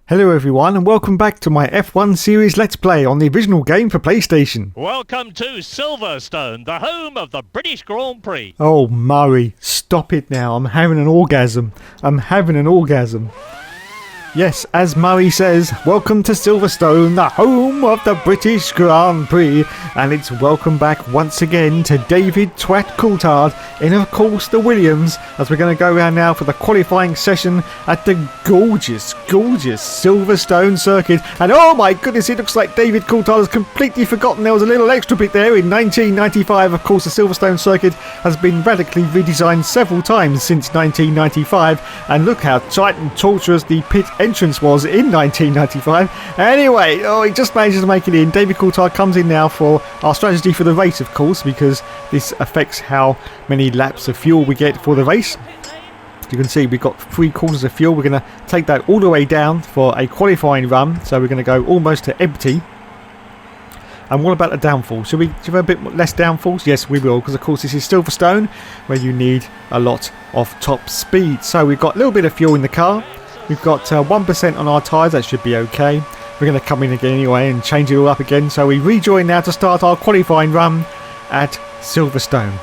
Hello everyone and welcome back to my F1 series Let's Play on the original game for PlayStation. Welcome to Silverstone, the home of the British Grand Prix. Oh Murray, stop it now, I'm having an orgasm. Yes, as Murray says, welcome to Silverstone, the home of the British Grand Prix, and it's welcome back once again to David Twat Coulthard in, of course, the Williams, as we're going to go around now for the qualifying session at the gorgeous Silverstone circuit. And oh my goodness, it looks like David Coulthard has completely forgotten there was a little extra bit there in 1995. Of course, the Silverstone circuit has been radically redesigned several times since 1995, and look how tight and tortuous the pit entrance was in 1995. Anyway, he just manages to make it in. David Coulthard comes in now for our strategy for the race, of course, because this affects how many laps of fuel we get for the race. You can see we've got 3/4 of fuel. We're going to take that all the way down for a qualifying run, so we're going to go almost to empty. And what about the downfall? Should we have a bit less downfalls? Yes, we will, because of course this is Silverstone, where you need a lot of top speed. So we've got a little bit of fuel in the car. We've got 1% on our tyres, that should be okay. We're going to come in again anyway and change it all up again. So we rejoin now to start our qualifying run at Silverstone.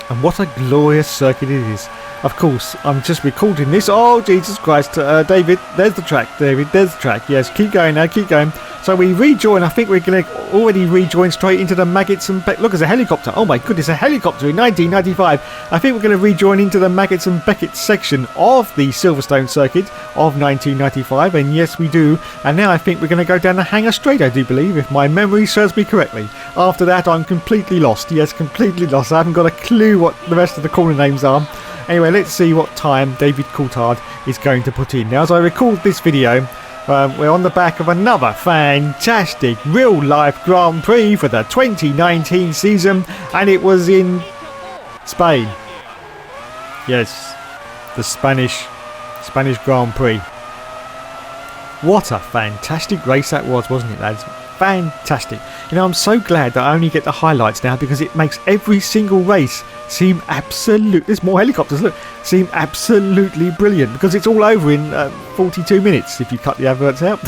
And what a glorious circuit it is. Of course, I'm just recording this. Oh, Jesus Christ. David, there's the track. Yes, keep going now, keep going. So we rejoin. I think we're going to already rejoin straight into the Maggots and Beckett. Look, there's a helicopter. Oh my goodness, a helicopter in 1995. I think we're going to rejoin into the Maggots and Beckett section of the Silverstone circuit of 1995. And yes, we do. And now I think we're going to go down the Hangar Straight, I do believe, if my memory serves me correctly. After that, I'm completely lost. Yes, completely lost. I haven't got a clue what the rest of the corner names are. Anyway, let's see what time David Coulthard is going to put in. Now, as I record this video, we're on the back of another fantastic real-life Grand Prix for the 2019 season, and it was in Spain. Yes, the Spanish Grand Prix. What a fantastic race that was, wasn't it, lads? Fantastic. You know, I'm so glad that I only get the highlights now, because it makes every single race seem absolute. There's more helicopters, look, seem absolutely brilliant, because it's all over in 42 minutes if you cut the adverts out.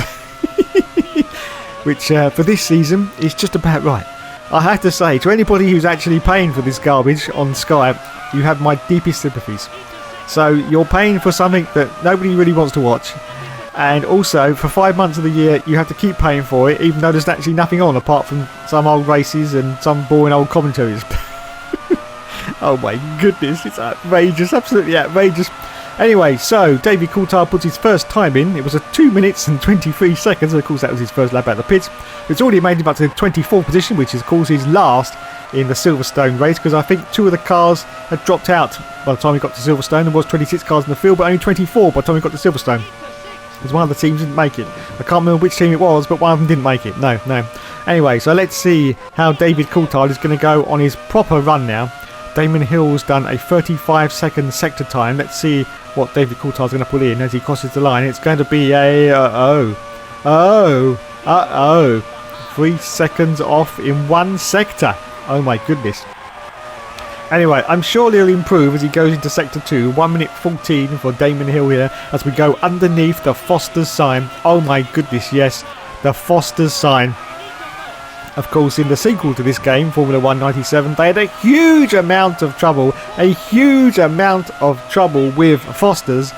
Which for this season is just about right. I have to say, to anybody who's actually paying for this garbage on Sky, you have my deepest sympathies. So you're paying for something that nobody really wants to watch, and also for 5 months of the year you have to keep paying for it, even though there's actually nothing on apart from some old races and some boring old commentaries. Oh my goodness, it's outrageous, absolutely outrageous. Anyway, so David Coulthard puts his first time in. It was a 2 minutes and 23 seconds. Of course, that was his first lap out of the pits. It's already made him up to the 24th position, which is, of course, his last in the Silverstone race, because I think 2 of the cars had dropped out by the time we got to Silverstone. There was 26 cars in the field, but only 24 by the time we got to Silverstone, because one of the teams didn't make it. I can't remember which team it was, but one of them didn't make it. No. Anyway, so let's see how David Coulthard is going to go on his proper run now. Damon Hill's done a 35-second sector time. Let's see what David Coulthard's going to put in as he crosses the line. It's going to be a 3 seconds off in one sector. Oh my goodness. Anyway, I'm sure he'll improve as he goes into sector 2. 1 minute 14 for Damon Hill here as we go underneath the Foster's sign. Oh my goodness, yes, the Foster's sign. Of course, in the sequel to this game, Formula 1 97, they had a huge amount of trouble with Foster's,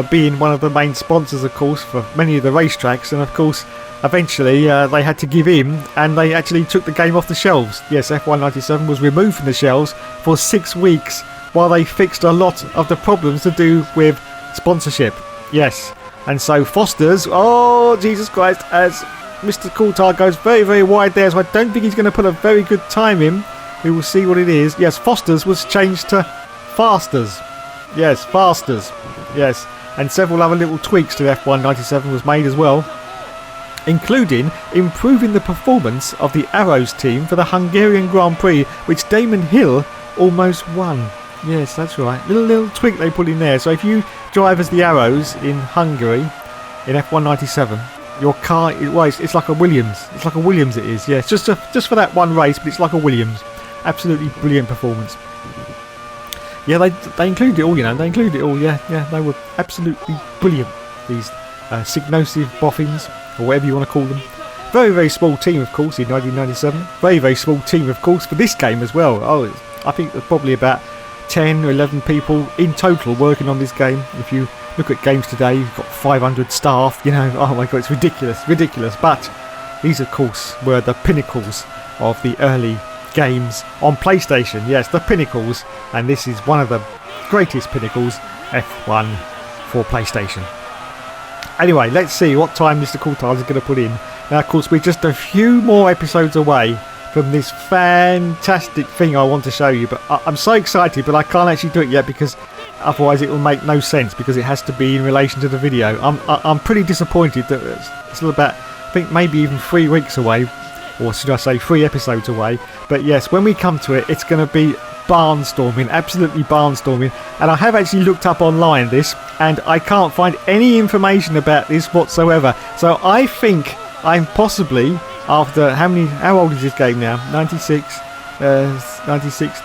being one of the main sponsors, of course, for many of the racetracks. And of course, eventually they had to give in, and they actually took the game off the shelves. Yes, F1 97 was removed from the shelves for 6 weeks while they fixed a lot of the problems to do with sponsorship. Yes, and so Foster's, oh Jesus Christ, as Mr. Coulthard goes very, very wide there, so I don't think he's going to put a very good time in. We will see what it is. Yes, Foster's was changed to Fasters. Yes, Fasters. Yes, and several other little tweaks to F1 97 was made as well, including improving the performance of the Arrows team for the Hungarian Grand Prix, which Damon Hill almost won. Yes, that's right. Little tweak they put in there. So if you drive as the Arrows in Hungary in F1 97, your car, it's like a Williams. It's like a Williams, it is. Yeah, it's just for that one race, but it's like a Williams. Absolutely brilliant performance. Yeah, they included it all, you know. They included it all. Yeah, they were absolutely brilliant. These Signosive Boffins, or whatever you want to call them. Very, very small team, of course, in 1997. Very, very small team, of course, for this game as well. I think there's probably about 10 or 11 people in total working on this game. If you look at games today, you've got 500 staff, oh my god, it's ridiculous. But these, of course, were the pinnacles of the early games on PlayStation. Yes, the pinnacles, and this is one of the greatest pinnacles, F1 for PlayStation. Anyway, let's see what time Mr. Coulthard is going to put in. Now, of course, we're just a few more episodes away from this fantastic thing I want to show you, but I'm so excited, but I can't actually do it yet because otherwise it will make no sense, because it has to be in relation to the video. I'm pretty disappointed that it's still about, I think, maybe even 3 weeks away, or should I say 3 episodes away. But yes, when we come to it, it's going to be barnstorming, absolutely barnstorming. And I have actually looked up online this, and I can't find any information about this whatsoever. So I think I'm possibly, after how old is this game now? 96, 2006,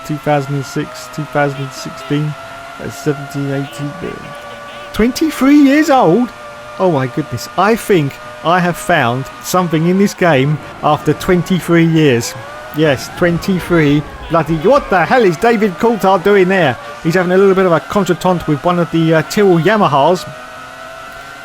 2016, 17, 18, 23 years old? Oh my goodness. I think I have found something in this game after 23 years. Yes, 23 bloody... What the hell is David Coulthard doing there? He's having a little bit of a contretemps with one of the Tyrrell Yamahas.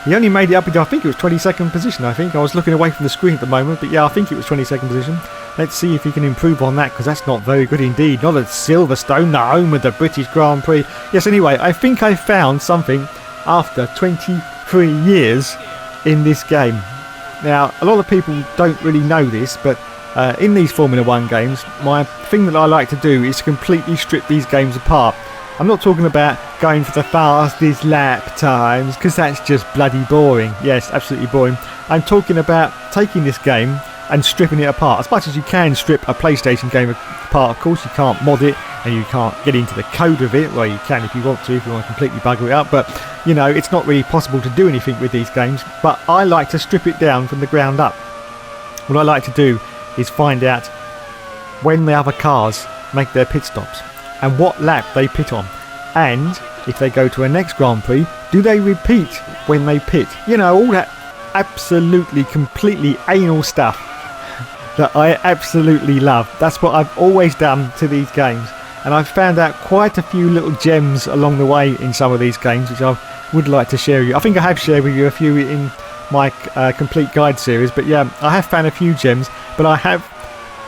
He only made it up into, I think it was 22nd position, I think. I was looking away from the screen at the moment, but yeah, I think it was 22nd position. Let's see if he can improve on that, because that's not very good indeed. Not at Silverstone, the home of the British Grand Prix. Yes, anyway, I think I found something after 23 years in this game. Now, a lot of people don't really know this, but in these Formula 1 games, my thing that I like to do is completely strip these games apart. I'm not talking about going for the fastest lap times, because that's just bloody boring. Yes, absolutely boring. I'm talking about taking this game and stripping it apart as much as you can strip a PlayStation game apart. Of course, you can't mod it and you can't get into the code of it. Well, you can if you want to completely bugger it up, but it's not really possible to do anything with these games. But I like to strip it down from the ground up. What I like to do is find out when the other cars make their pit stops and what lap they pit on, and if they go to a next Grand Prix, do they repeat when they pit? All that absolutely completely anal stuff that I absolutely love. That's what I've always done to these games, and I've found out quite a few little gems along the way in some of these games, which I would like to share with you. I think I have shared with you a few in my complete guide series, but yeah, I have found a few gems, but I have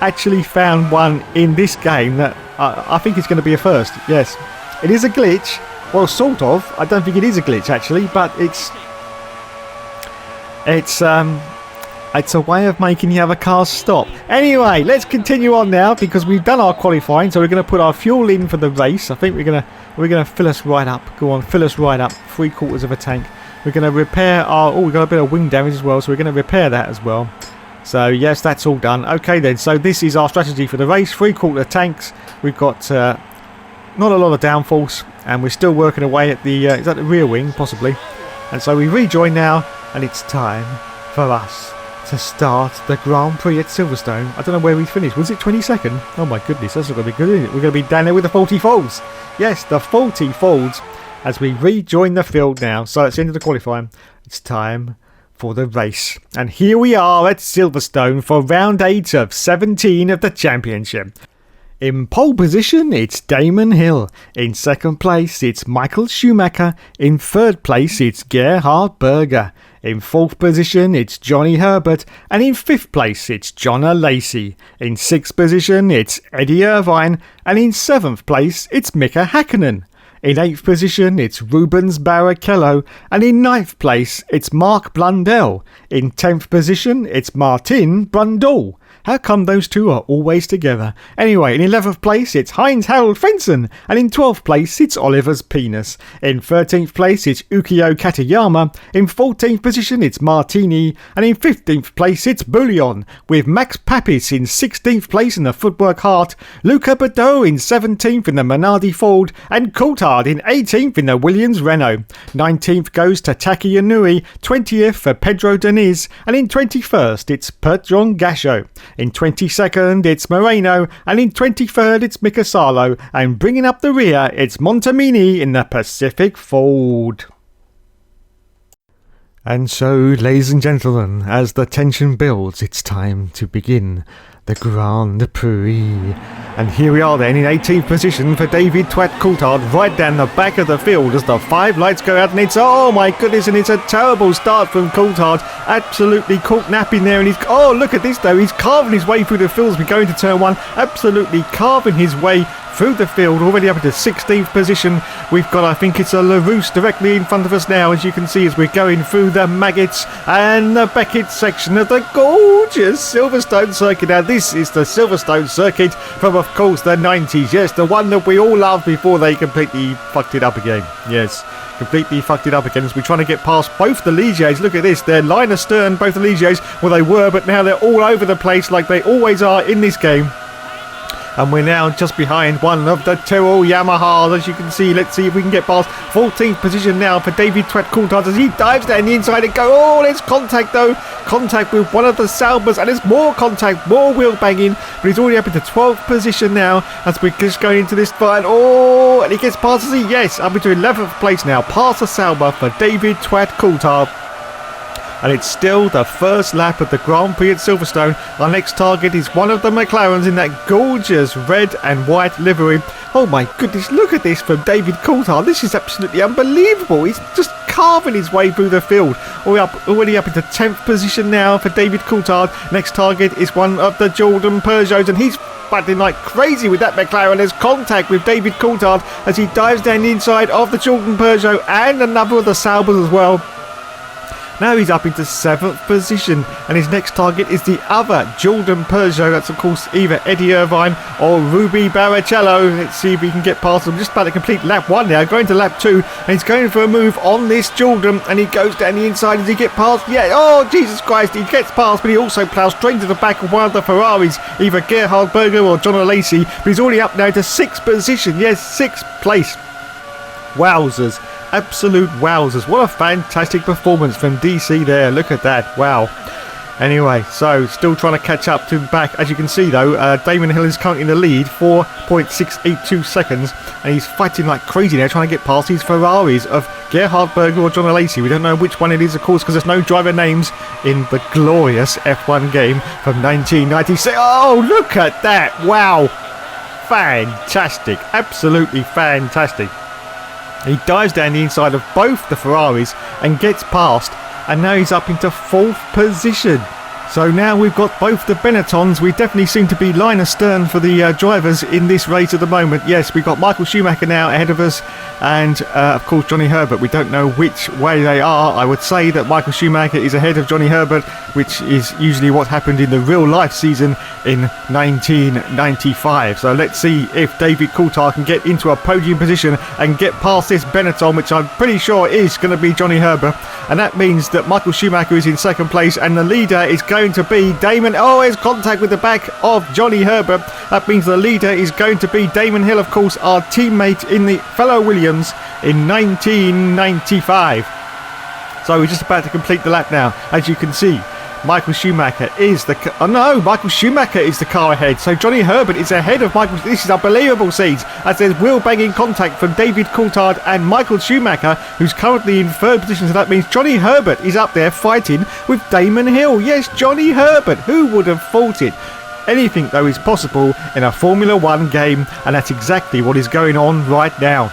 actually found one in this game that I think is going to be a first. Yes, it is a glitch. Well, sort of. I don't think it is a glitch actually, but it's a way of making the other cars stop. Anyway, let's continue on now, because we've done our qualifying, so we're going to put our fuel in for the race. I think we're going to fill us right up. Go on, fill us right up. 3/4 of a tank. We're going to repair our... Oh, we've got a bit of wing damage as well, so we're going to repair that as well. So, yes, that's all done. Okay, then. So, this is our strategy for the race. 3/4 tanks. We've got not a lot of downforce, and we're still working away at the... is that the rear wing, possibly? And so, we rejoin now, and it's time for us to start the Grand Prix at Silverstone. I don't know where we finished. Was it 22nd? Oh, my goodness. That's not going to be good, is it? We're going to be down there with the 40 folds. Yes, the 40 folds, as we rejoin the field now. So, it's the end of the qualifying. It's time for the race, and here we are at Silverstone for round 8 of 17 of the championship. In pole position, it's Damon Hill. In second place, it's Michael Schumacher. In third place, it's Gerhard Berger. In fourth position, it's Johnny Herbert. And in fifth place, it's Jonna Lacey. In sixth position, it's Eddie Irvine. And in seventh place, it's Mika Hakkinen. In 8th position, it's Rubens Barrichello, and in 9th place, it's Mark Blundell. In 10th position, it's Martin Brundle. How come those two are always together? Anyway, in 11th place, it's Heinz Harold Frentzen, and in 12th place, it's Oliver's Penis. In 13th place, it's Ukio Katayama. In 14th position, it's Martini, and in 15th place, it's Bouillon, with Max Papis in 16th place in the Footwork Hart, Luca Badeau in 17th in the Minardi Ford, and Coulthard in 18th in the Williams Renault. 19th goes to Taki Inui, 20th for Pedro Diniz, and in 21st, it's Bertrand Gachot. In 22nd, it's Moreno, and in 23rd, it's Mika Salo, and bringing up the rear, it's Montemini in the Pacific Ford. And so, ladies and gentlemen, as the tension builds, it's time to begin the Grand Prix. And here we are then in 18th position for David Twat Coulthard, right down the back of the field as the 5 lights go out, and it's, oh my goodness, and it's a terrible start from Coulthard, absolutely caught napping there, and he's, oh look at this though, he's carving his way through the field as we go into turn 1, absolutely carving his way through the field, already up into 16th position. We've got, I think it's a LaRousse directly in front of us now, as you can see, as we're going through the Maggots and the Beckett section of the gorgeous Silverstone circuit. Now this is the Silverstone circuit from, of course, the 90s. Yes, the one that we all loved before they completely fucked it up again. Yes, completely fucked it up again as we're trying to get past both the Ligiers. Look at this, they're line astern, both the Ligiers. Well, they were, but now they're all over the place like they always are in this game. And we're now just behind one of the Tyrrell Yamahas, as you can see. Let's see if we can get past 14th position now for David Twat Coulthard as he dives down the inside and go. Oh, there's contact though. Contact with one of the Saubers, and there's more contact, more wheel banging. But he's already up into 12th position now as we're just going into this fight. Oh, and he gets past us. Yes, up into 11th place now. Past the Sauber for David Twat Coulthard. And it's still the first lap of the Grand Prix at Silverstone. Our next target is one of the McLarens in that gorgeous red and white livery. Oh my goodness, look at this from David Coulthard. This is absolutely unbelievable. He's just carving his way through the field. Already up into 10th position now for David Coulthard. Next target is one of the Jordan Peugeots, and he's battling like crazy with that McLaren. There's contact with David Coulthard as he dives down the inside of the Jordan Peugeot and another of the Saubers as well. Now he's up into 7th position, and his next target is the other Jordan Peugeot. That's, of course, either Eddie Irvine or Ruby Barrichello. Let's see if we can get past him. Just about to complete lap 1 now, going to lap 2, and he's going for a move on this Jordan, and he goes down the inside as he gets past. Yeah, oh, Jesus Christ, he gets past, but he also plows straight to the back of one of the Ferraris, either Gerhard Berger or John Alesi. But he's already up now to 6th position. Yes, 6th place. Wowzers. Absolute wowzers. What a fantastic performance from DC there. Look at that. Wow. Anyway, so still trying to catch up to back. As you can see though, Damon Hill is currently in the lead, 4.682 seconds, and he's fighting like crazy now, trying to get past these Ferraris of Gerhard Berger or John Alesi. We don't know which one it is, of course, because there's no driver names in the glorious F1 game from 1996. Oh, look at that. Wow. Fantastic. Absolutely fantastic. He dives down the inside of both the Ferraris and gets past, and now he's up into 4th position. So now we've got both the Benettons. We definitely seem to be line astern for the drivers in this race at the moment. Yes, we've got Michael Schumacher now ahead of us, and of course Johnny Herbert. We don't know which way they are. I would say that Michael Schumacher is ahead of Johnny Herbert, which is usually what happened in the real life season in 1995. So let's see if David Coulthard can get into a podium position and get past this Benetton, which I'm pretty sure is going to be Johnny Herbert. And that means that Michael Schumacher is in 2nd place, and the leader is going to be Damon. Oh, there's contact with the back of Johnny Herbert. That means the leader is going to be Damon Hill, of course, our teammate in the fellow Williams in 1995. So we're just about to complete the lap now. As you can see, Michael Schumacher is the Michael Schumacher is the car ahead. So Johnny Herbert is ahead of Michael. This is unbelievable scenes as there's wheel banging contact from David Coulthard and Michael Schumacher, who's currently in 3rd position. So that means Johnny Herbert is up there fighting with Damon Hill. Yes, Johnny Herbert. Who would have thought it? Anything though is possible in a Formula 1 game, and that's exactly what is going on right now.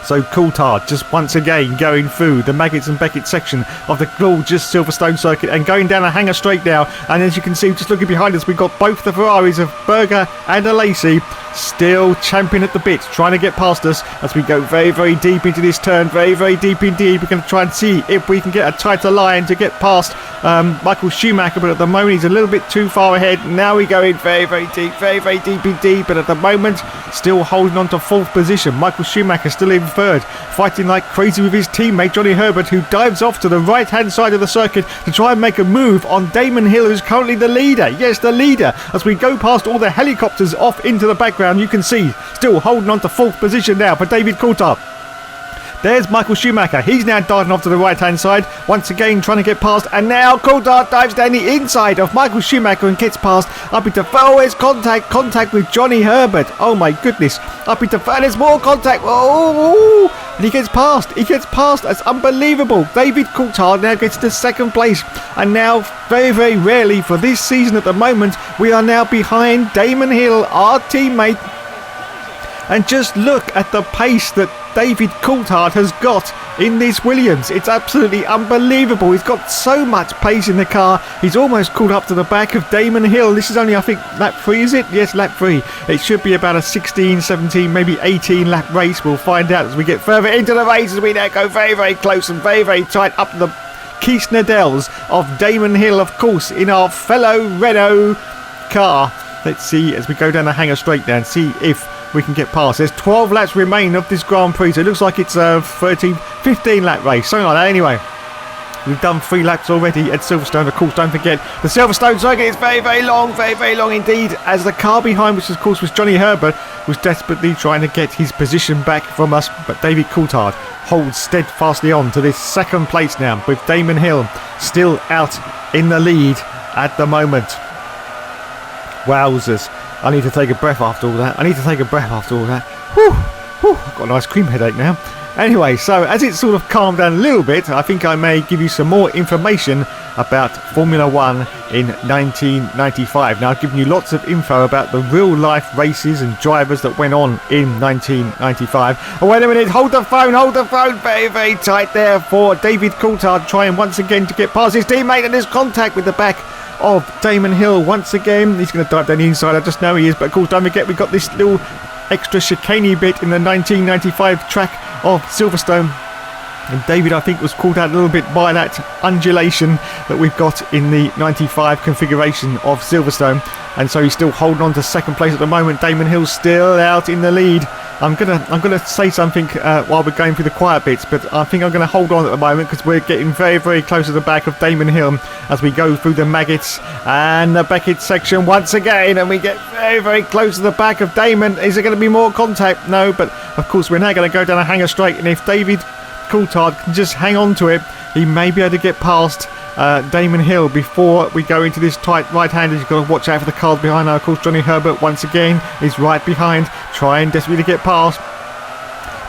So Coulthard just once again going through the Maggots and Beckett section of the gorgeous Silverstone circuit and going down a hanger straight now. And as you can see, just looking behind us, we've got both the Ferraris of Berger and Alesi still champing at the bit, trying to get past us as we go very, very deep into this turn. Very, very deep indeed. We're going to try and see if we can get a tighter line to get past Michael Schumacher, but at the moment he's a little bit too far ahead. Now we go in very, very deep indeed, but at the moment still holding on to 4th position. Michael Schumacher still in 3rd, fighting like crazy with his teammate Johnny Herbert, who dives off to the right hand side of the circuit to try and make a move on Damon Hill, who's currently the leader. Yes, the leader. As we go past all the helicopters off into the background, you can see still holding on to 4th position now for David Coulthard. There's Michael Schumacher. He's now diving off to the right-hand side. Once again, trying to get past. And now Coulthard dives down the inside of Michael Schumacher and gets past. Up into Ferraris. Contact with Johnny Herbert. Oh, my goodness. Up into Ferraris. More contact. Oh, And he gets past. That's unbelievable. David Coulthard now gets to second place. And now, very, very rarely for this season at the moment, we are now behind Damon Hill, our teammate. And just look at the pace that David Coulthard has got in this Williams. It's absolutely unbelievable. He's got so much pace in the car. He's almost caught up to the back of Damon Hill. This is only, I think, lap 3, is it? Yes, lap 3. It should be about a 16, 17, maybe 18 lap race. We'll find out as we get further into the race, as we now go very, very close and very, very tight up the Kiesner-Dells of Damon Hill, of course, in our fellow Renault car. Let's see as we go down the hangar straight now and see if we can get past. There's 12 laps remain of this Grand Prix, so it looks like it's a 15 lap race, something like that. Anyway, we've done 3 laps already at Silverstone. Of course, don't forget the Silverstone circuit is very, very long indeed, as the car behind, which of course was Johnny Herbert, was desperately trying to get his position back from us, but David Coulthard holds steadfastly on to this second place now, with Damon Hill still out in the lead at the moment. Wowzers. I need to take a breath after all that. Whew. I've got an ice cream headache now. Anyway, so as it's sort of calmed down a little bit, I think I may give you some more information about Formula 1 in 1995. Now, I've given you lots of info about the real-life races and drivers that went on in 1995. Oh, wait a minute. Hold the phone. Very, very tight there for David Coulthard, trying once again to get past his teammate, and there's contact with the back of Damon Hill once again. He's going to dive down the inside. I just know he is, but of course, don't forget we've got this little extra chicane bit in the 1995 track of Silverstone, and David, I think, was caught out a little bit by that undulation that we've got in the 95 configuration of Silverstone, and so he's still holding on to second place at the moment. Damon Hill's still out in the lead. I'm gonna say something while we're going through the quiet bits, but I think I'm going to hold on at the moment because we're getting very, very close to the back of Damon Hill as we go through the Maggots and the Beckett section once again, and we get very, very close to the back of Damon. Is there going to be more contact? No, but of course we're now going to go down a hangar straight, and if David Coulthard can just hang on to it, he may be able to get past Damon Hill before we go into this tight right-hander. You've got to watch out for the cars behind now. Of course, Johnny Herbert once again is right behind, trying desperately to get past,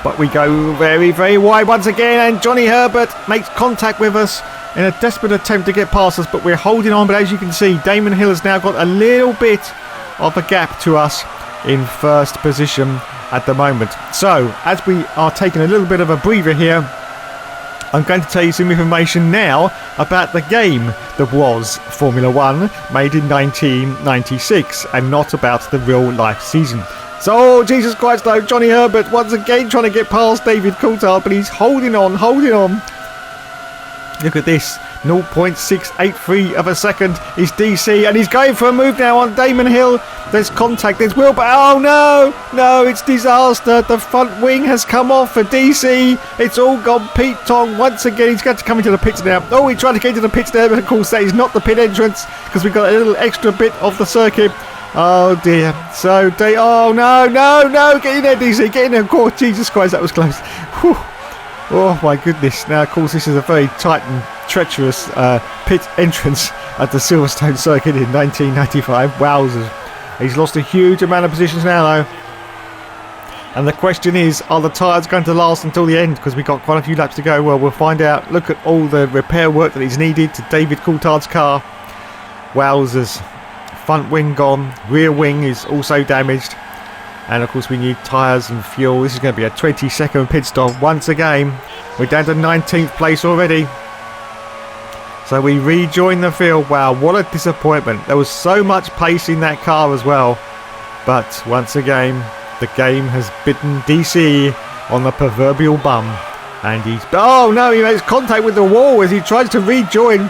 but we go very, very wide once again, and Johnny Herbert makes contact with us in a desperate attempt to get past us, but we're holding on. But as you can see, Damon Hill has now got a little bit of a gap to us in first position at the moment. So as we are taking a little bit of a breather here, I'm going to tell you some information now about the game that was Formula 1 made in 1996, and not about the real life season. So, Jesus Christ though, Johnny Herbert once again trying to get past David Coulthard, but he's holding on. Look at this, 0.683 of a second is DC, and he's going for a move now on Damon Hill. There's contact, there's Wilbur. Oh no, it's disaster. The front wing has come off for DC. It's all gone Pete Tong once again. He's got to come into the pits now. Oh, he tried to get into the pits there, but of course that is not the pit entrance because we've got a little extra bit of the circuit. Oh dear. So, oh no, get in there, DC, get in there. Oh, Jesus Christ, that was close. Whew. Oh my goodness. Now, of course, this is a very tight and treacherous pit entrance at the Silverstone circuit in 1995. Wowzers. He's lost a huge amount of positions now, though. And the question is, are the tyres going to last until the end? Because we've got quite a few laps to go. Well, we'll find out. Look at all the repair work that is needed to David Coulthard's car. Wowzers. Front wing gone. Rear wing is also damaged. And of course we need tyres and fuel. This is going to be a 20-second pit stop once again. We're down to 19th place already. So we rejoin the field. Wow, what a disappointment. There was so much pace in that car as well. But once again, the game has bitten DC on the proverbial bum. And he's... Oh no, he makes contact with the wall as he tries to rejoin.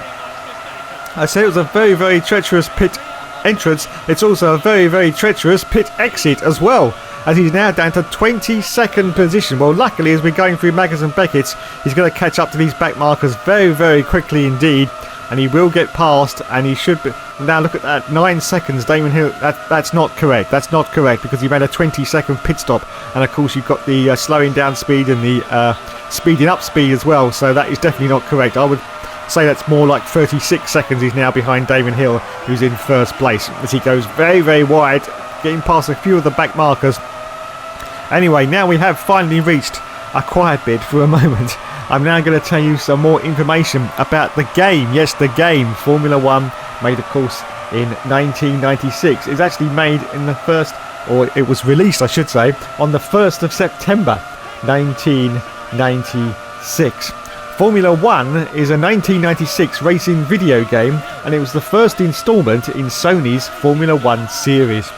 I said it was a very, very treacherous pit entrance. It's also a very, very treacherous pit exit as well, as he's now down to 22nd position. Well, luckily, as we're going through Maggotts and Beckett's, he's going to catch up to these back markers very, very quickly indeed, and he will get past, and he should be... Now look at that, 9 seconds, Damon Hill. That's not correct. That's not correct, because he made a 20-second pit stop, and of course you've got the slowing down speed and the speeding up speed as well, so that is definitely not correct. I would say that's more like 36 seconds he's now behind Damon Hill, who's in first place, as he goes very, very wide, getting past a few of the back markers. Anyway, now we have finally reached a quiet bit for a moment. I'm now going to tell you some more information about the game. Yes, the game. Formula One made, of course, in 1996. It's actually made in the first, or it was released, I should say, on the 1st of September 1996. Formula One is a 1996 racing video game, and it was the first instalment in Sony's Formula One series.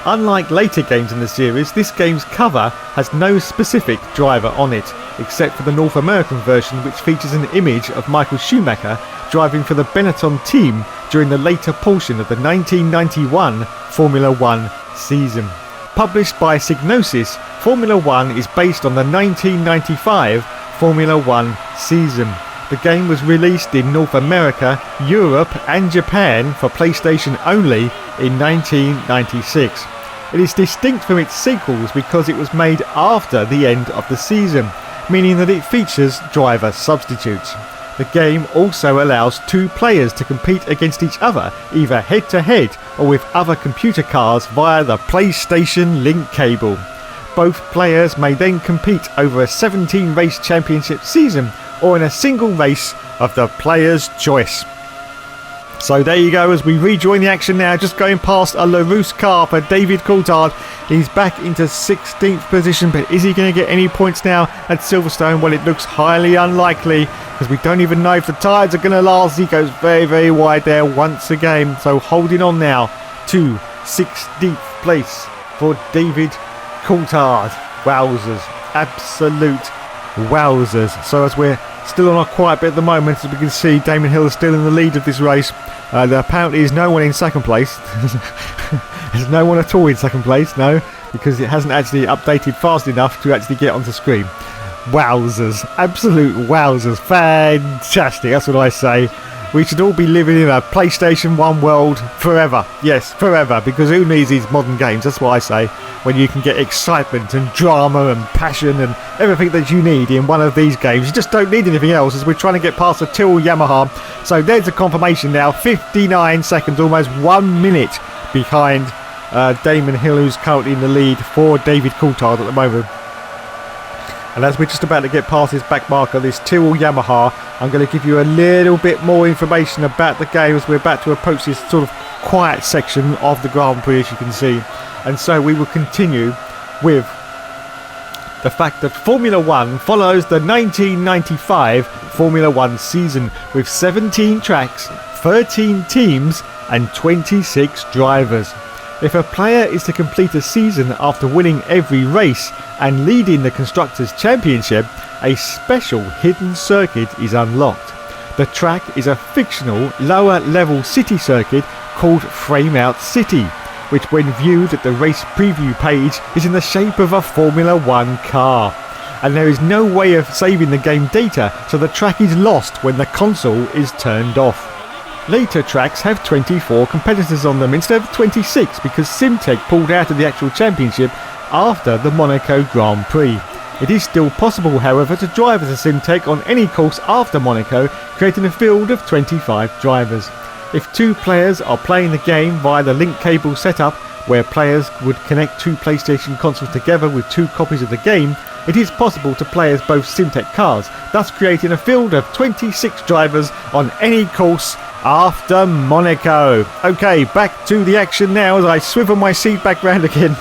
Unlike later games in the series, this game's cover has no specific driver on it, except for the North American version, which features an image of Michael Schumacher driving for the Benetton team during the later portion of the 1991 Formula One season. Published by Psygnosis, Formula One is based on the 1995 Formula One season. The game was released in North America, Europe and Japan for PlayStation only in 1996. It is distinct from its sequels because it was made after the end of the season, meaning that it features driver substitutes. The game also allows two players to compete against each other, either head-to-head or with other computer cars via the PlayStation link cable. Both players may then compete over a 17-race championship season or in a single race of the player's choice. So there you go, as we rejoin the action now, just going past a LaRousse car for David Coulthard. He's back into 16th position, but is he going to get any points now at Silverstone? Well, it looks highly unlikely, because we don't even know if the tyres are going to last. He goes very, very wide there once again. So holding on now to 16th place for David Coulthard. Wowzers. Absolute wowzers. So as we're still on a quiet bit at the moment, as we can see, Damon Hill is still in the lead of this race. There apparently is no one in second place. There's no one at all in second place, no, because it hasn't actually updated fast enough to actually get onto screen. Wowzers. Absolute wowzers. Fantastic. That's what I say. We should all be living in a PlayStation 1 world forever. Yes, forever, because who needs these modern games? That's what I say. When you can get excitement and drama and passion and everything that you need in one of these games. You just don't need anything else, as we're trying to get past the Tyrrell Yamaha. So there's a confirmation now. 59 seconds, almost 1 minute behind Damon Hill, who's currently in the lead for David Coulthard at the moment. And as we're just about to get past this back marker, this Tyrrell Yamaha, I'm going to give you a little bit more information about the game as we're about to approach this sort of quiet section of the Grand Prix, as you can see. And so we will continue with the fact that Formula One follows the 1995 Formula One season with 17 tracks, 13 teams and 26 drivers. If a player is to complete a season after winning every race and leading the Constructors' Championship, a special hidden circuit is unlocked. The track is a fictional lower-level city circuit called Frameout City, which when viewed at the race preview page is in the shape of a Formula One car. And there is no way of saving the game data, so the track is lost when the console is turned off. Later tracks have 24 competitors on them instead of 26 because Simtech pulled out of the actual championship after the Monaco Grand Prix. It is still possible, however, to drive as a Simtech on any course after Monaco, creating a field of 25 drivers. If two players are playing the game via the link cable setup, where players would connect two PlayStation consoles together with two copies of the game, it is possible to play as both Simtech cars, thus creating a field of 26 drivers on any course after Monaco. Okay, back to the action now as I swivel my seat back round again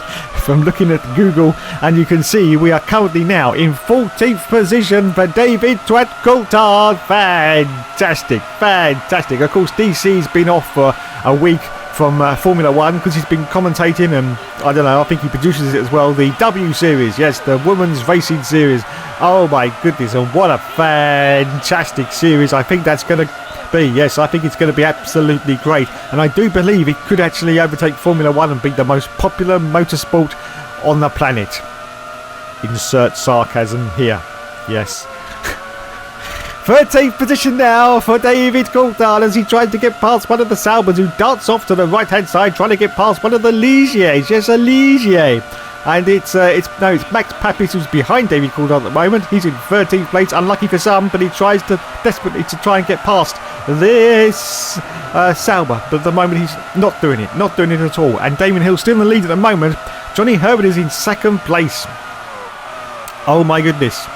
from looking at Google, and you can see we are currently now in 14th position for David Coulthard. Fantastic, fantastic. Of course, DC's been off for a week from Formula One because he's been commentating, and I don't know, I think he produces it as well, the W Series, yes, the Women's Racing Series. Oh my goodness, and what a fantastic series I think that's going to be. Yes, I think it's going to be absolutely great, and I do believe it could actually overtake Formula One and be the most popular motorsport on the planet. Insert sarcasm here. Yes. 13th position now for David Coulthard as he tries to get past one of the Saubers, who darts off to the right hand side trying to get past one of the Ligiers. Yes, a Ligier. And it's Max Papis who's behind David Coulthard at the moment. He's in 13th place, unlucky for some, but he tries to desperately to try and get past this Sauber. But at the moment he's not doing it at all. And Damon Hill's still in the lead at the moment. Johnny Herbert is in second place. Oh my goodness.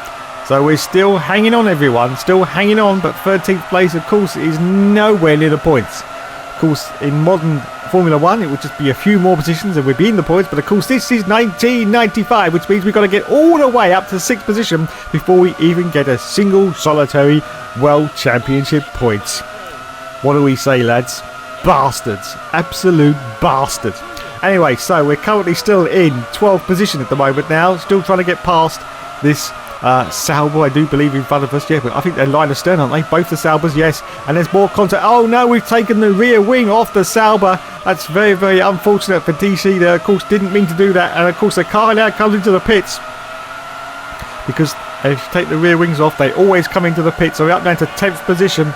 So we're still hanging on, everyone. Still hanging on, but 13th place, of course, is nowhere near the points. Of course, in modern Formula 1, it would just be a few more positions and we'd be in the points. But of course, this is 1995, which means we've got to get all the way up to 6th position before we even get a single solitary World Championship points. What do we say, lads? Bastards. Absolute bastards. Anyway, so we're currently still in 12th position at the moment now. Still trying to get past this Sauber, I do believe, in front of us. Yeah, but I think they're line astern, aren't they? Both the Saubers, yes. And there's more contact. Oh no, we've taken the rear wing off the Sauber. That's very, very unfortunate for DC there. Of course, didn't mean to do that. And of course, the car now comes into the pits. Because if you take the rear wings off, they always come into the pits. So we're up now to 10th position.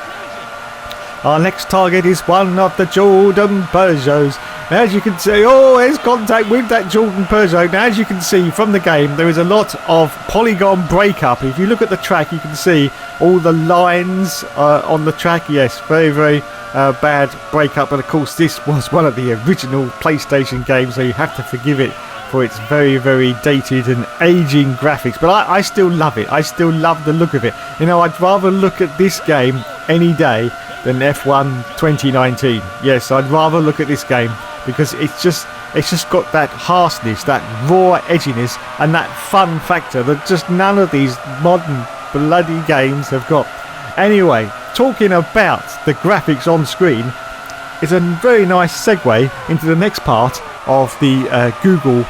Our next target is one of the Jordan Peugeots. Now, as you can see, oh, there's contact with that Jordan Peugeot. Now, as you can see from the game, there is a lot of polygon breakup. If you look at the track, you can see all the lines on the track. Yes, very, very bad breakup. But of course, this was one of the original PlayStation games, so you have to forgive it for its very, very dated and aging graphics. But I still love it. I still love the look of it. You know, I'd rather look at this game any day than F1 2019. Yes, I'd rather look at this game because it's just got that harshness, that raw edginess, and that fun factor that just none of these modern bloody games have got. Anyway, talking about the graphics on screen is a very nice segue into the next part of the Google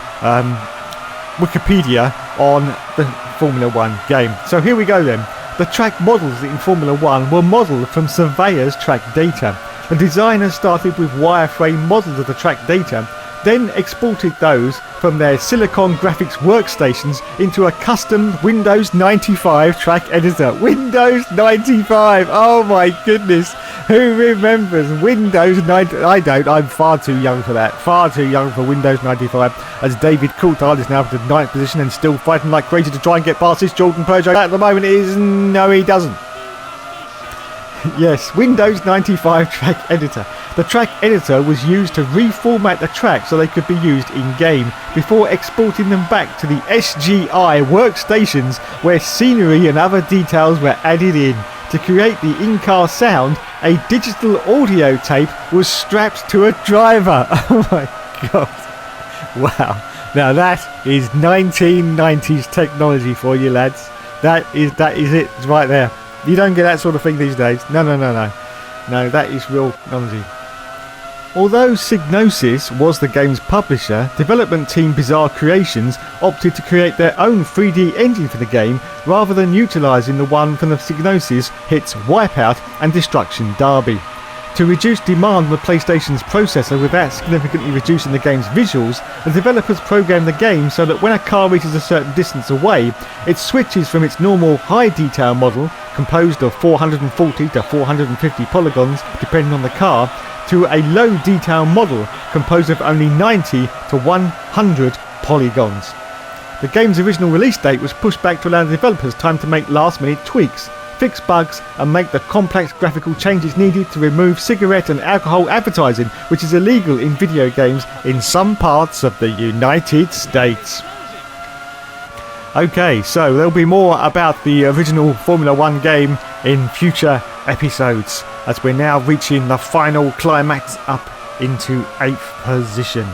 Wikipedia on the Formula 1 game. So here we go then. The track models in Formula 1 were modelled from surveyors' track data. The designers started with wireframe models of the track data, then exported those from their Silicon graphics workstations into a custom Windows 95 track editor. Windows 95! Oh my goodness! Who remembers Windows 95? I don't. I'm far too young for that. Far too young for Windows 95. As David Coulthard is now at the 9th position and still fighting like crazy to try and get past this Jordan Peugeot. At the moment is no, he doesn't. Yes, Windows 95 track editor. The track editor was used to reformat the track so they could be used in-game before exporting them back to the SGI workstations where scenery and other details were added in. To create the in-car sound, a digital audio tape was strapped to a driver. Oh my god. Wow. Now that is 1990s technology for you, lads. That is it right there. You don't get that sort of thing these days. No. No, that is real technology. Although Psygnosis was the game's publisher, development team Bizarre Creations opted to create their own 3D engine for the game rather than utilising the one from the Psygnosis hits Wipeout and Destruction Derby. To reduce demand on the PlayStation's processor without significantly reducing the game's visuals, the developers programmed the game so that when a car reaches a certain distance away, it switches from its normal high detail model, composed of 440 to 450 polygons depending on the car, to a low detail model composed of only 90 to 100 polygons. The game's original release date was pushed back to allow the developers time to make last minute tweaks, fix bugs and make the complex graphical changes needed to remove cigarette and alcohol advertising, which is illegal in video games in some parts of the United States. Okay, so there'll be more about the original Formula 1 game in future episodes, as we're now reaching the final climax up into 8th position.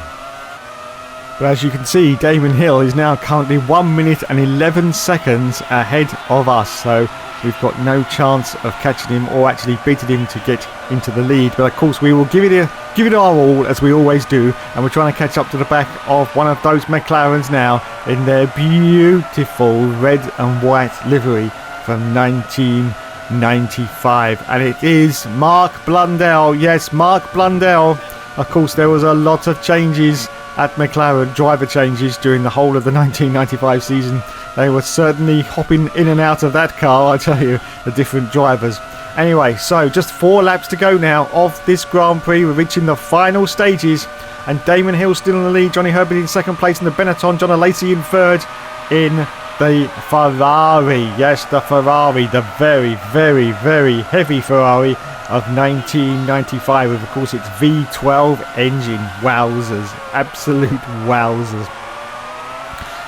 But as you can see, Damon Hill is now currently 1 minute and 11 seconds ahead of us, so we've got no chance of catching him or actually beating him to get into the lead. But of course we will give it our all, as we always do, and we're trying to catch up to the back of one of those McLarens now in their beautiful red and white livery from 1995, and it is Mark Blundell. Yes, Mark Blundell. Of course there was a lot of changes at McLaren, driver changes during the whole of the 1995 season. They were certainly hopping in and out of that car, I tell you, the different drivers. Anyway, so just 4 laps to go now of this Grand Prix. We're reaching the final stages, and Damon Hill still in the lead, Johnny Herbert in second place in the Benetton, John Alesi in third in the Ferrari. Yes, the Ferrari, the very, very, very heavy Ferrari of 1995 with, of course, its V12 engine. Wowzers, absolute wowzers.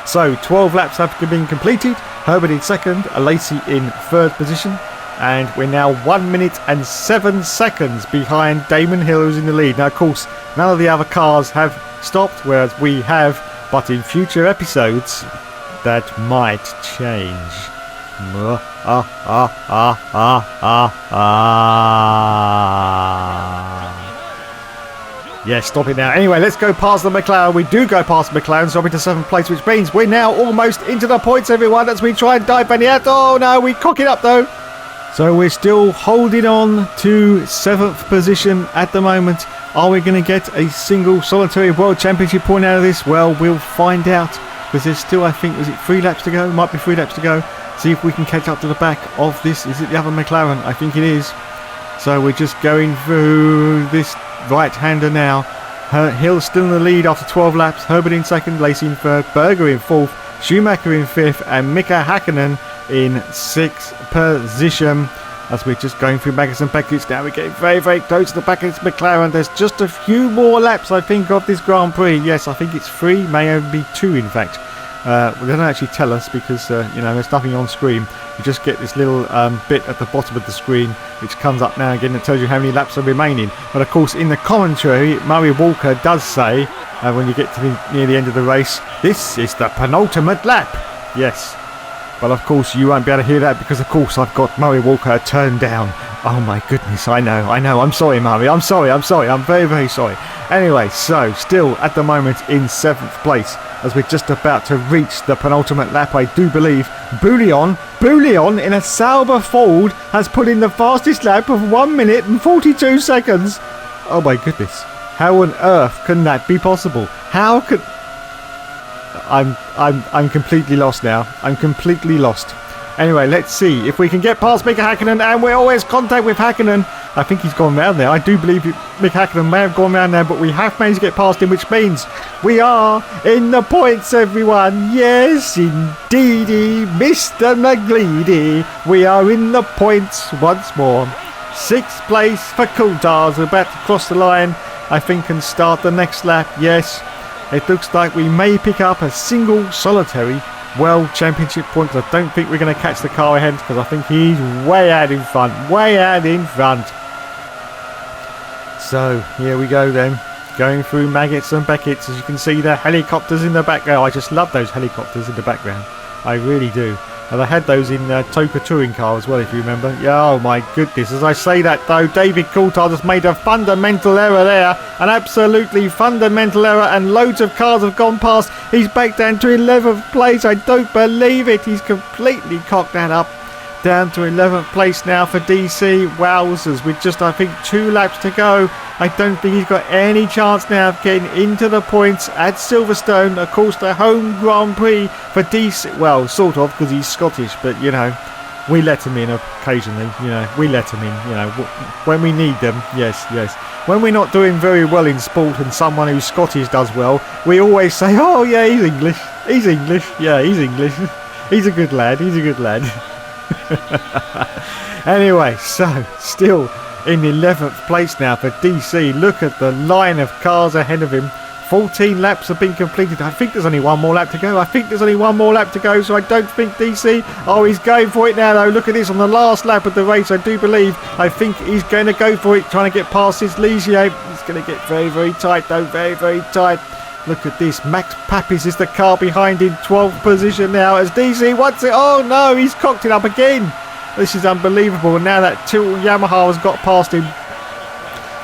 So 12 laps have been completed. Herbert in second, Lacey in third position. And we're now 1 minute and 7 seconds behind Damon Hill, who's in the lead. Now, of course, none of the other cars have stopped, whereas we have. But in future episodes, that might change. Yeah, stop it now. Anyway, let's go past the McLaren. We do go past the McLaren, so we're into 7th place, which means we're now almost into the points, everyone, as we try and dive Benny out. Oh, no, we cock it up, though. So we're still holding on to 7th position at the moment. Are we going to get a single solitary World Championship point out of this? Well, we'll find out, because there's still, I think, was it 3 laps to go? Might be 3 laps to go. See if we can catch up to the back of this. Is it the other McLaren? I think it is. So we're just going through this right-hander now. Hill's still in the lead after 12 laps. Herbert in second, Lacey in third, Berger in fourth, Schumacher in fifth, and Mika Hakkinen in 6th position. As we're just going through Magnussen package now, we're getting very, very close to the back of this McLaren. There's just a few more laps, I think, of this Grand Prix. Yes, I think it's 3, may only be 2, in fact. They don't actually tell us because, there's nothing on screen. You just get this little bit at the bottom of the screen, which comes up now and again and tells you how many laps are remaining. But, of course, in the commentary, Murray Walker does say, when you get to near the end of the race, this is the penultimate lap. Yes. But of course you won't be able to hear that because of course I've got Murray Walker turned down. Oh my goodness, I know. I'm sorry, Murray. I'm sorry. I'm very, very sorry. Anyway, so still at the moment in 7th place as we're just about to reach the penultimate lap, I do believe. Bouillon in a Sauber Ford has put in the fastest lap of 1 minute and 42 seconds. Oh my goodness. How on earth can that be possible? How could... I'm completely lost now. I'm completely lost. Anyway, let's see if we can get past Mika Hakkinen, and we're always contact with Hakkinen. I think he's gone round there. I do believe Mika Hakkinen may have gone round there, but we have managed to get past him, which means we are in the points, everyone. Yes, indeedy, Mr. McGleedy. We are in the points once more. 6th place for Coulthard, about to cross the line, I think, and start the next lap. Yes. It looks like we may pick up a single solitary World Championship point. I don't think we're going to catch the car ahead because I think he's way out in front. Way out in front. So here we go then. Going through Maggots and Beckett's. As you can see, the helicopters in the background. I just love those helicopters in the background. I really do. And I had those in Toka Touring Car as well, if you remember. Yeah, oh my goodness. As I say that, though, David Coulthard has made a fundamental error there. An absolutely fundamental error, and loads of cars have gone past. He's back down to 11th place. I don't believe it. He's completely cocked that up. Down to 11th place now for DC. Wowzers. With just, I think, 2 laps to go. I don't think he's got any chance now of getting into the points at Silverstone. Of course, the home Grand Prix for DC. Well, sort of, because he's Scottish, but, we let him in occasionally. We let him in, when we need them. Yes. When we're not doing very well in sport and someone who's Scottish does well, we always say, oh, yeah, he's English. He's English. Yeah, he's English. He's a good lad. Anyway, so still in 11th place now for DC. Look at the line of cars ahead of him. 14 laps have been completed. I think there's only one more lap to go. So I don't think DC... Oh, he's going for it now, though. Look at this on the last lap of the race, I do believe. I think he's going to go for it, trying to get past his Ligier. It's going to get very, very tight, though. Very, very tight. Look at this. Max Papis is the car behind in 12th position now as DC wants it. Oh, no, he's cocked it up again. This is unbelievable. And now that Tyrrell Yamaha has got past him.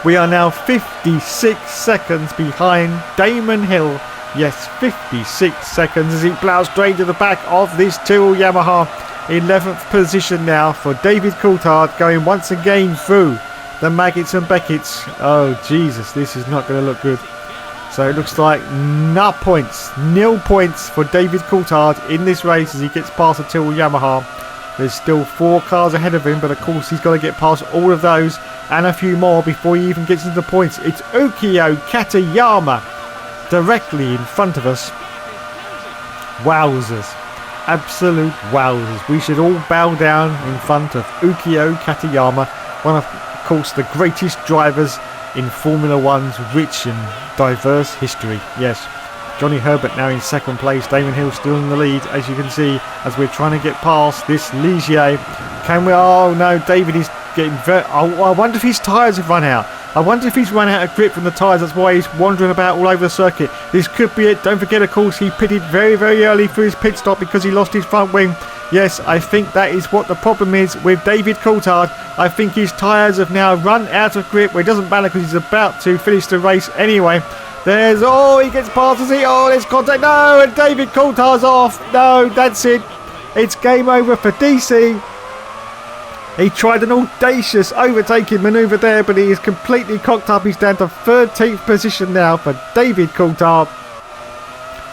We are now 56 seconds behind Damon Hill. Yes, 56 seconds as he plows straight to the back of this Tyrrell Yamaha. 11th position now for David Coulthard, going once again through the Maggots and Beckett's. Oh, Jesus, this is not going to look good. So it looks like nil points for David Coulthard in this race as he gets past the Tyrrell Yamaha. There's still 4 cars ahead of him, but of course he's got to get past all of those and a few more before he even gets into the points. It's Ukio Katayama directly in front of us. Wowzers. Absolute wowzers. We should all bow down in front of Ukio Katayama, one of course the greatest drivers in Formula One's rich and diverse history. Yes, Johnny Herbert now in second place. Damon Hill still in the lead, as you can see, as we're trying to get past this Ligier. Can we? Oh no, David is getting very... Oh, I wonder if his tyres have run out. I wonder if he's run out of grip from the tyres. That's why he's wandering about all over the circuit. This could be it. Don't forget, of course, he pitted very, very early for his pit stop because he lost his front wing. Yes, I think that is what the problem is with David Coulthard. I think his tyres have now run out of grip. Well, it doesn't matter because he's about to finish the race anyway. There's... Oh, he gets past us. Oh, there's contact. No, and David Coulthard's off. No, that's it. It's game over for DC. He tried an audacious overtaking manoeuvre there, but he is completely cocked up. He's down to 13th position now for David Coulthard.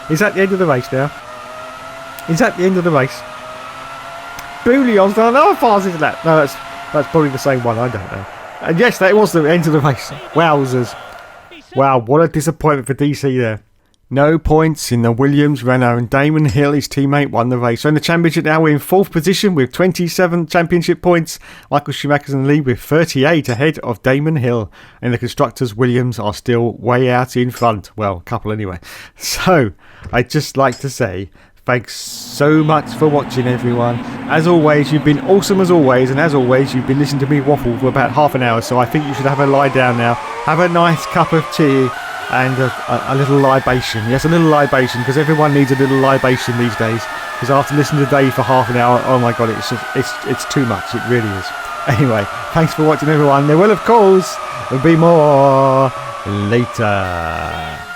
He's at the end of the race now. He's at the end of the race. Bouillon's done another fastest lap. No, that's probably the same one. I don't know. And yes, that was the end of the race. Wowzers. Wow, what a disappointment for DC there. No points in the Williams, Renault, and Damon Hill, his teammate, won the race. So in the championship now we're in 4th position with 27 championship points. Michael Schumacher's in the lead with 38 ahead of Damon Hill. And the constructors, Williams, are still way out in front. Well, a couple anyway. So I'd just like to say thanks so much for watching, everyone. As always, you've been awesome as always. And as always, you've been listening to me waffle for about half an hour. So I think you should have a lie down now. Have a nice cup of tea. And a little libation. Yes, a little libation, because everyone needs a little libation these days. Because after listening to Dave for half an hour, oh my god, it's too much. It really is. Anyway, thanks for watching, everyone. There will, of course, be more later.